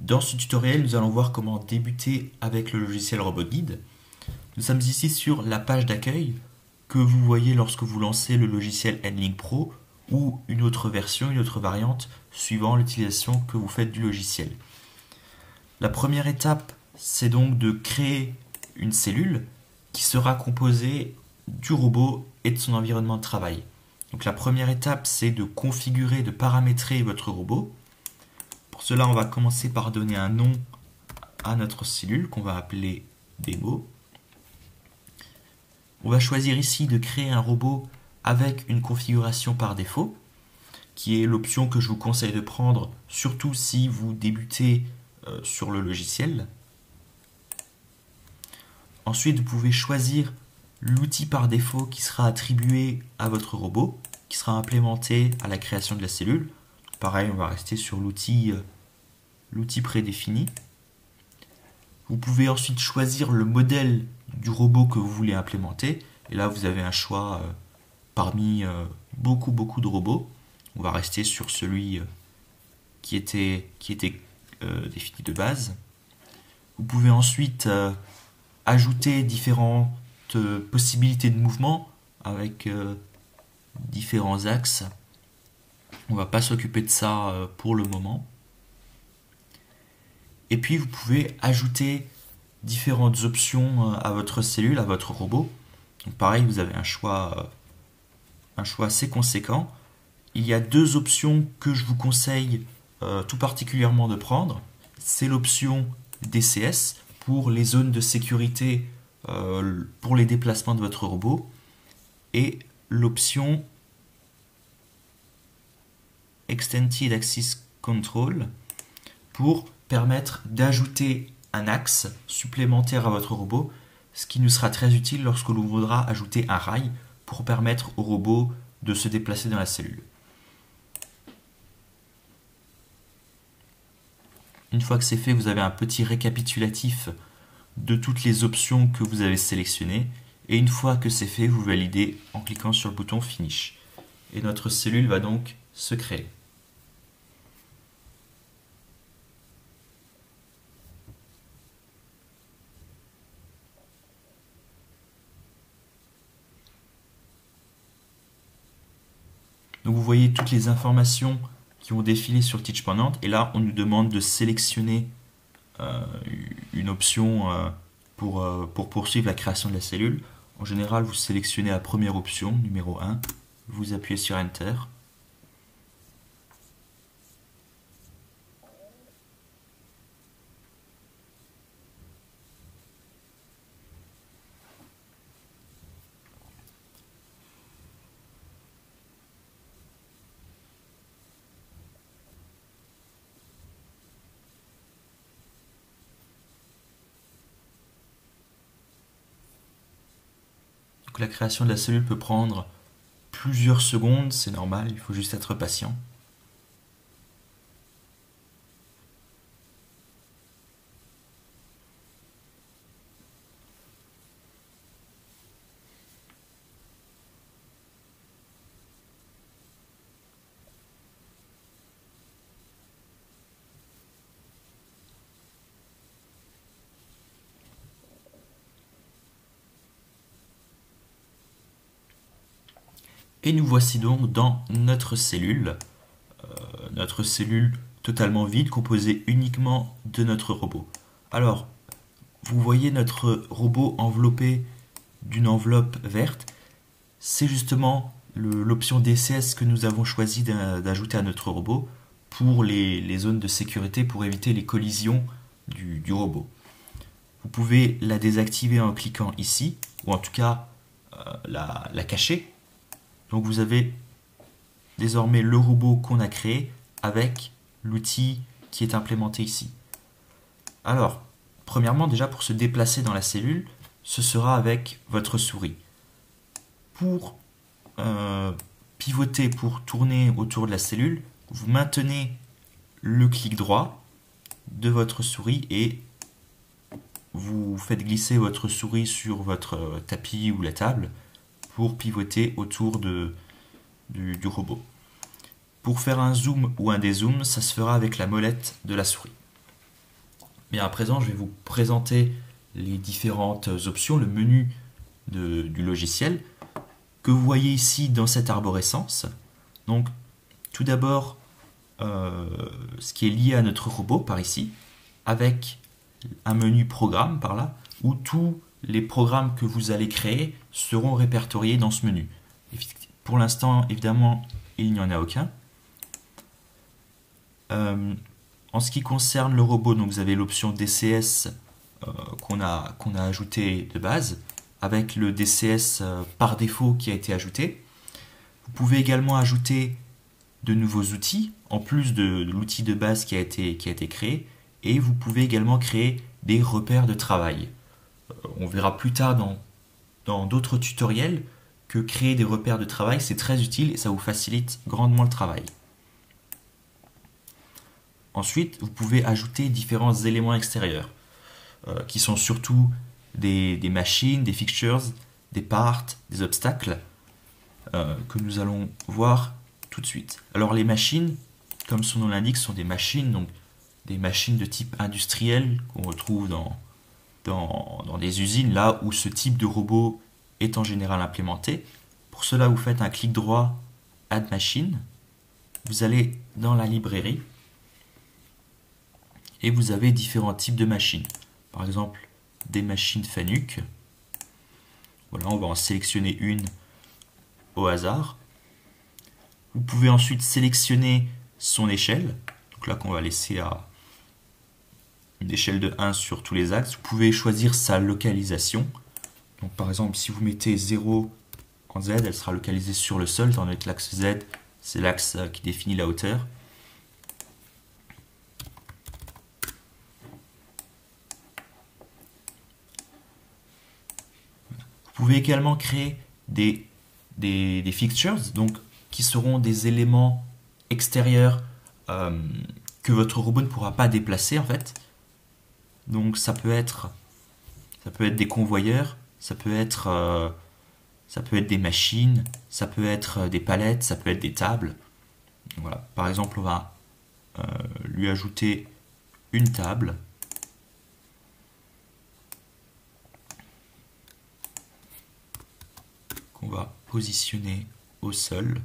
Dans ce tutoriel, nous allons voir comment débuter avec le logiciel RobotGuide. Nous sommes ici sur la page d'accueil que vous voyez lorsque vous lancez le logiciel NLink Pro ou une autre version, une autre variante, suivant l'utilisation que vous faites du logiciel. La première étape, c'est donc de créer une cellule qui sera composée du robot et de son environnement de travail. Donc la première étape, c'est de configurer, de paramétrer votre robot. Pour cela, on va commencer par donner un nom à notre cellule qu'on va appeler démo. On va choisir ici de créer un robot avec une configuration par défaut, qui est l'option que je vous conseille de prendre, surtout si vous débutez sur le logiciel. Ensuite, vous pouvez choisir l'outil par défaut qui sera attribué à votre robot, qui sera implémenté à la création de la cellule. Pareil, on va rester sur l'outil prédéfini. Vous pouvez ensuite choisir le modèle du robot que vous voulez implémenter. Et là, vous avez un choix parmi beaucoup de robots. On va rester sur celui qui était défini de base. Vous pouvez ensuite ajouter différentes possibilités de mouvement avec différents axes. On ne va pas s'occuper de ça pour le moment. Et puis vous pouvez ajouter différentes options à votre cellule, à votre robot. Donc pareil, vous avez un choix assez conséquent. Il y a deux options que je vous conseille tout particulièrement de prendre. C'est l'option DCS pour les zones de sécurité pour les déplacements de votre robot et l'option Extended Axis Control pour permettre d'ajouter un axe supplémentaire à votre robot, ce qui nous sera très utile lorsque l'on voudra ajouter un rail pour permettre au robot de se déplacer dans la cellule. Une fois que c'est fait, vous avez un petit récapitulatif de toutes les options que vous avez sélectionnées. Et une fois que c'est fait, vous validez en cliquant sur le bouton Finish. Et notre cellule va donc se créer. Donc vous voyez toutes les informations qui ont défilé sur Teachprenant. Et là, on nous demande de sélectionner une option pour poursuivre la création de la cellule. En général, vous sélectionnez la première option, numéro 1. Vous appuyez sur Enter. Donc la création de la cellule peut prendre plusieurs secondes, c'est normal, il faut juste être patient. Et nous voici donc dans notre cellule totalement vide, composée uniquement de notre robot. Alors, vous voyez notre robot enveloppé d'une enveloppe verte. C'est justement l'option DCS que nous avons choisi d'ajouter à notre robot pour les zones de sécurité, pour éviter les collisions du robot. Vous pouvez la désactiver en cliquant ici, ou en tout cas la cacher. Donc vous avez désormais le robot qu'on a créé avec l'outil qui est implémenté ici. Alors, premièrement, déjà pour se déplacer dans la cellule, ce sera avec votre souris. Pour pivoter, pour tourner autour de la cellule, vous maintenez le clic droit de votre souris et vous faites glisser votre souris sur votre tapis ou la table pour pivoter autour du robot. Pour faire un zoom ou un dézoom, ça se fera avec la molette de la souris. Mais à présent, je vais vous présenter les différentes options, le menu du logiciel que vous voyez ici dans cette arborescence. Donc, tout d'abord, ce qui est lié à notre robot par ici, avec un menu programme par là, où tous les programmes que vous allez créer seront répertoriés dans ce menu. Pour l'instant, évidemment, il n'y en a aucun. En ce qui concerne le robot, donc vous avez l'option DCS qu'on a ajouté de base, avec le DCS par défaut qui a été ajouté. Vous pouvez également ajouter de nouveaux outils, en plus de l'outil de base qui a été créé, et vous pouvez également créer des repères de travail. On verra plus tard dans d'autres tutoriels que créer des repères de travail, c'est très utile et ça vous facilite grandement le travail. Ensuite, vous pouvez ajouter différents éléments extérieurs, qui sont surtout des machines, des fixtures, des parts, des obstacles, que nous allons voir tout de suite. Alors les machines, comme son nom l'indique, sont des machines, donc des machines de type industriel qu'on retrouve dans des usines, là où ce type de robot est en général implémenté. Pour cela, vous faites un clic droit Add Machine, vous allez dans la librairie et vous avez différents types de machines. Par exemple, des machines Fanuc. Voilà, on va en sélectionner une au hasard. Vous pouvez ensuite sélectionner son échelle. Donc là, qu'on va laisser à une échelle de 1 sur tous les axes. Vous pouvez choisir sa localisation. Donc par exemple, si vous mettez 0 en Z, elle sera localisée sur le sol, étant donné que l'axe Z, c'est l'axe qui définit la hauteur. Vous pouvez également créer des fixtures, donc qui seront des éléments extérieurs que votre robot ne pourra pas déplacer en fait. Donc ça peut être des convoyeurs, ça peut être des machines, ça peut être des palettes, ça peut être des tables. Voilà. Par exemple, on va lui ajouter une table. Qu'on va positionner au sol.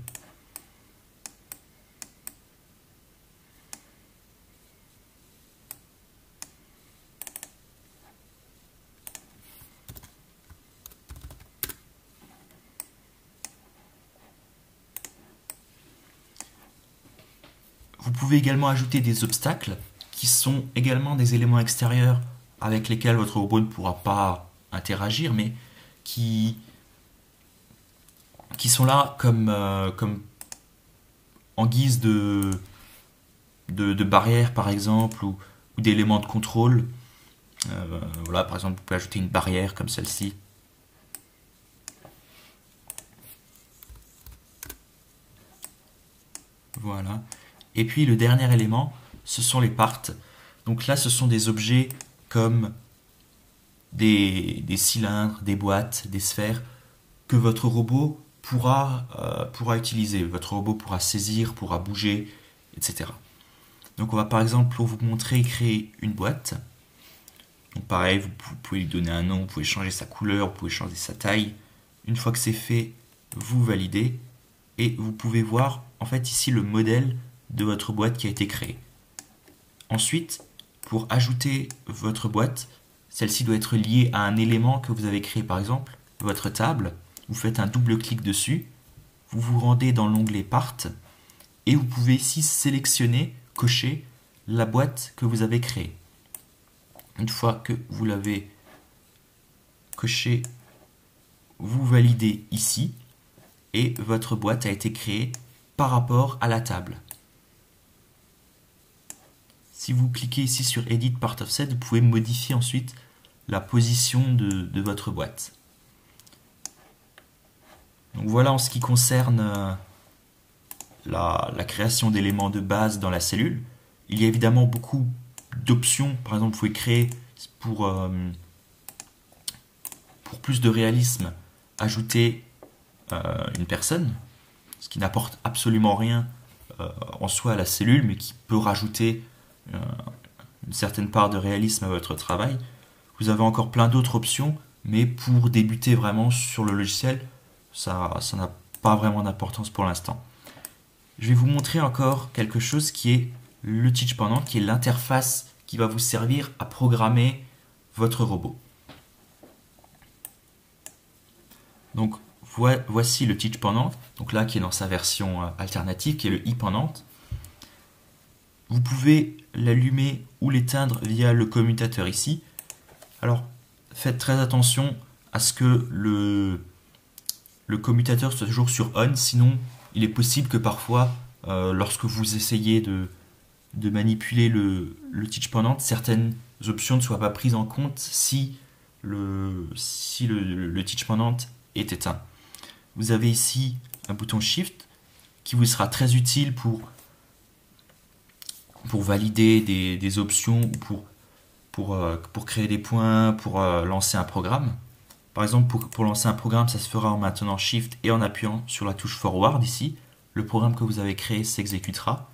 Vous pouvez également ajouter des obstacles qui sont également des éléments extérieurs avec lesquels votre robot ne pourra pas interagir, mais qui sont là comme en guise de barrière par exemple, ou d'éléments de contrôle. Voilà, par exemple, vous pouvez ajouter une barrière comme celle-ci. Voilà. Et puis le dernier élément, ce sont les parts. Donc là, ce sont des objets comme des cylindres, des boîtes, des sphères que votre robot pourra utiliser. Votre robot pourra saisir, pourra bouger, etc. Donc on va par exemple, pour vous montrer, créer une boîte. Donc pareil, vous pouvez lui donner un nom, vous pouvez changer sa couleur, vous pouvez changer sa taille. Une fois que c'est fait, vous validez et vous pouvez voir en fait ici le modèle de votre boîte qui a été créée. Ensuite, pour ajouter votre boîte, celle-ci doit être liée à un élément que vous avez créé, par exemple votre table. Vous faites un double clic dessus, vous vous rendez dans l'onglet Part et vous pouvez ici sélectionner, cocher la boîte que vous avez créée. Une fois que vous l'avez coché, vous validez ici et votre boîte a été créée par rapport à la table. Si vous cliquez ici sur Edit Part Offset, vous pouvez modifier ensuite la position de votre boîte. Donc voilà en ce qui concerne la création d'éléments de base dans la cellule. Il y a évidemment beaucoup d'options. Par exemple, vous pouvez créer pour plus de réalisme, ajouter une personne, ce qui n'apporte absolument rien en soi à la cellule, mais qui peut rajouter une certaine part de réalisme à votre travail. Vous avez encore plein d'autres options, mais pour débuter vraiment sur le logiciel, ça n'a pas vraiment d'importance pour l'instant. Je vais vous montrer encore quelque chose qui est le Teach Pendant, qui est l'interface qui va vous servir à programmer votre robot. Donc voici le Teach Pendant, donc là qui est dans sa version alternative, qui est le e-Pendant. Vous pouvez l'allumer ou l'éteindre via le commutateur ici. Alors faites très attention à ce que le commutateur soit toujours sur on, sinon il est possible que parfois, lorsque vous essayez de manipuler le Teach Pendant, certaines options ne soient pas prises en compte si le Teach Pendant est éteint. Vous avez ici un bouton Shift qui vous sera très utile pour valider des options ou pour créer des points, pour lancer un programme. Par exemple, pour lancer un programme, ça se fera en maintenant Shift et en appuyant sur la touche Forward ici. Le programme que vous avez créé s'exécutera.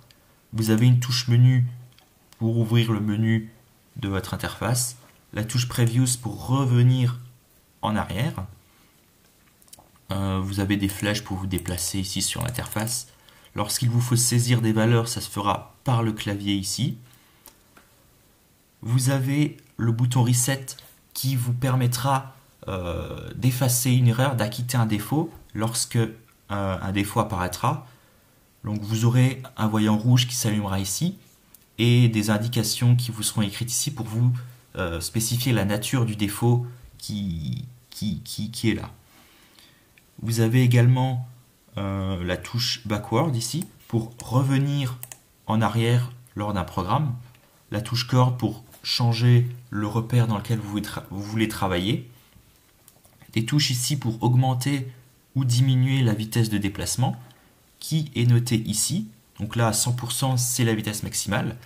Vous avez une touche menu pour ouvrir le menu de votre interface. La touche Previews pour revenir en arrière. Vous avez des flèches pour vous déplacer ici sur l'interface. Lorsqu'il vous faut saisir des valeurs, ça se fera par le clavier ici. Vous avez le bouton Reset qui vous permettra d'effacer une erreur, d'acquitter un défaut lorsque un défaut apparaîtra. Donc vous aurez un voyant rouge qui s'allumera ici et des indications qui vous seront écrites ici pour vous spécifier la nature du défaut qui est là. Vous avez également la touche Backward ici pour revenir en arrière lors d'un programme, la touche Chord pour changer le repère dans lequel vous voulez travailler, des touches ici pour augmenter ou diminuer la vitesse de déplacement qui est notée ici, donc là à 100% c'est la vitesse maximale,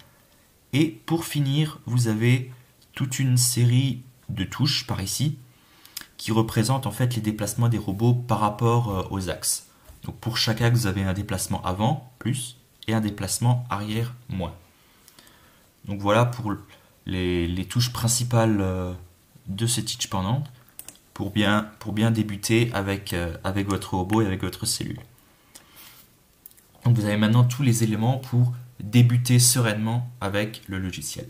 et pour finir vous avez toute une série de touches par ici qui représentent en fait les déplacements des robots par rapport aux axes. Donc pour chaque axe vous avez un déplacement avant plus et un déplacement arrière moins. Donc voilà pour les touches principales de ce Teach Pendant pour bien débuter avec votre robot et avec votre cellule. Donc vous avez maintenant tous les éléments pour débuter sereinement avec le logiciel.